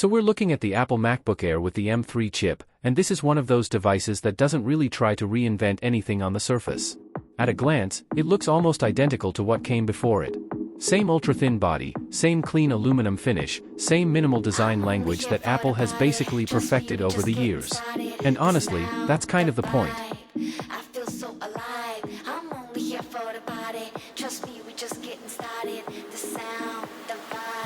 So we're looking at the Apple MacBook Air with the M3 chip, and this is one of those devices that doesn't really try to reinvent anything on the surface. At a glance, it looks almost identical to what came before it. Same ultra-thin body, same clean aluminum finish, same minimal design language that Apple has basically perfected over the years. And honestly, that's kind of the point.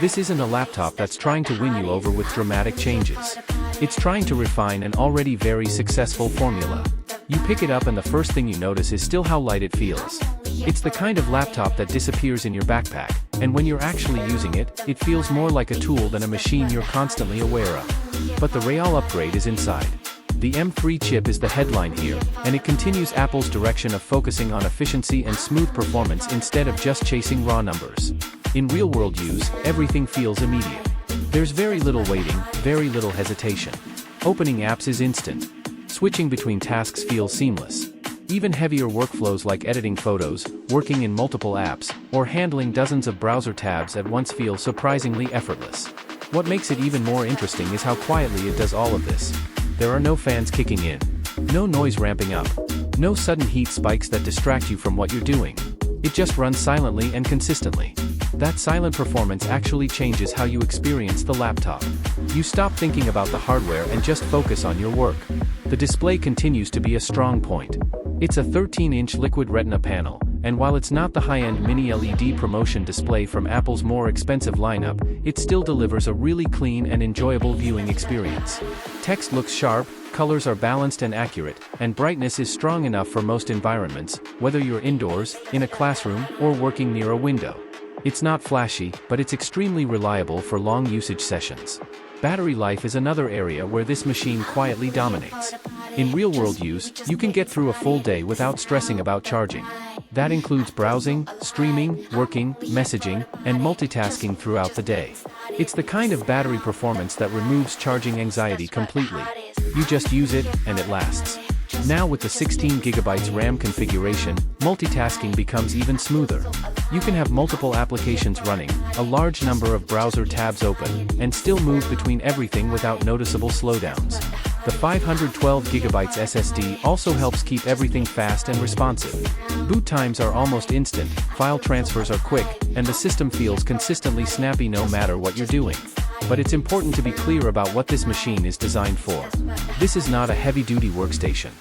This isn't a laptop that's trying to win you over with dramatic changes. It's trying to refine an already very successful formula. You pick it up and the first thing you notice is still how light it feels. It's the kind of laptop that disappears in your backpack, and when you're actually using it, it feels more like a tool than a machine you're constantly aware of. But the real upgrade is inside. The M3 chip is the headline here, and it continues Apple's direction of focusing on efficiency and smooth performance instead of just chasing raw numbers. In real-world use, everything feels immediate. There's very little waiting, very little hesitation. Opening apps is instant. Switching between tasks feels seamless. Even heavier workflows like editing photos, working in multiple apps, or handling dozens of browser tabs at once feel surprisingly effortless. What makes it even more interesting is how quietly it does all of this. There are no fans kicking in. No noise ramping up. No sudden heat spikes that distract you from what you're doing. It just runs silently and consistently. That silent performance actually changes how you experience the laptop. You stop thinking about the hardware and just focus on your work. The display continues to be a strong point. It's a 13-inch liquid retina panel, and while it's not the high-end mini LED promotion display from Apple's more expensive lineup, it still delivers a really clean and enjoyable viewing experience. Text looks sharp, colors are balanced and accurate, and brightness is strong enough for most environments, whether you're indoors, in a classroom, or working near a window. It's not flashy, but it's extremely reliable for long usage sessions. Battery life is another area where this machine quietly dominates. In real-world use, you can get through a full day without stressing about charging. That includes browsing, streaming, working, messaging, and multitasking throughout the day. It's the kind of battery performance that removes charging anxiety completely. You just use it, and it lasts. Now with the 16GB RAM configuration, multitasking becomes even smoother. You can have multiple applications running, a large number of browser tabs open, and still move between everything without noticeable slowdowns. The 512GB SSD also helps keep everything fast and responsive. Boot times are almost instant, file transfers are quick, and the system feels consistently snappy no matter what you're doing. But it's important to be clear about what this machine is designed for. This is not a heavy-duty workstation.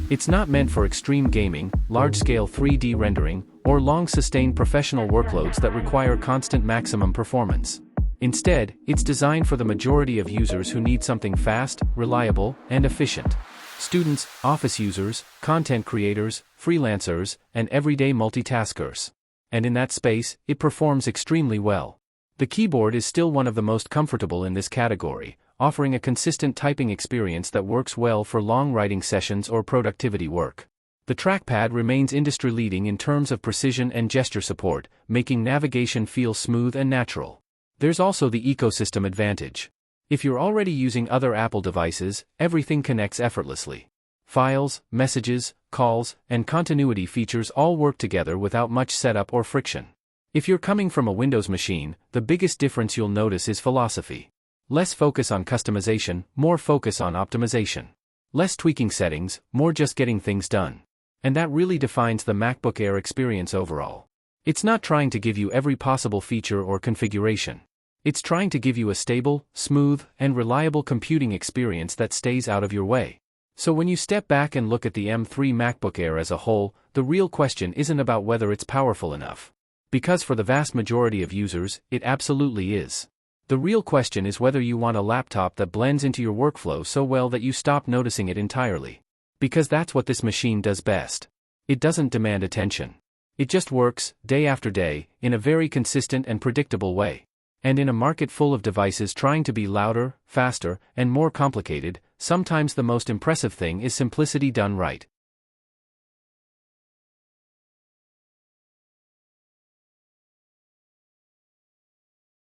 It's not meant for extreme gaming, large-scale 3D rendering, or long-sustained professional workloads that require constant maximum performance. Instead, it's designed for the majority of users who need something fast, reliable, and efficient. Students, office users, content creators, freelancers, and everyday multitaskers. And in that space, it performs extremely well. The keyboard is still one of the most comfortable in this category, offering a consistent typing experience that works well for long writing sessions or productivity work. The trackpad remains industry-leading in terms of precision and gesture support, making navigation feel smooth and natural. There's also the ecosystem advantage. If you're already using other Apple devices, everything connects effortlessly. Files, messages, calls, and continuity features all work together without much setup or friction. If you're coming from a Windows machine, the biggest difference you'll notice is philosophy. Less focus on customization, more focus on optimization. Less tweaking settings, more just getting things done. And that really defines the MacBook Air experience overall. It's not trying to give you every possible feature or configuration. It's trying to give you a stable, smooth, and reliable computing experience that stays out of your way. So when you step back and look at the M3 MacBook Air as a whole, the real question isn't about whether it's powerful enough. Because for the vast majority of users, it absolutely is. The real question is whether you want a laptop that blends into your workflow so well that you stop noticing it entirely. Because that's what this machine does best. It doesn't demand attention. It just works, day after day, in a very consistent and predictable way. And in a market full of devices trying to be louder, faster, and more complicated, sometimes the most impressive thing is simplicity done right.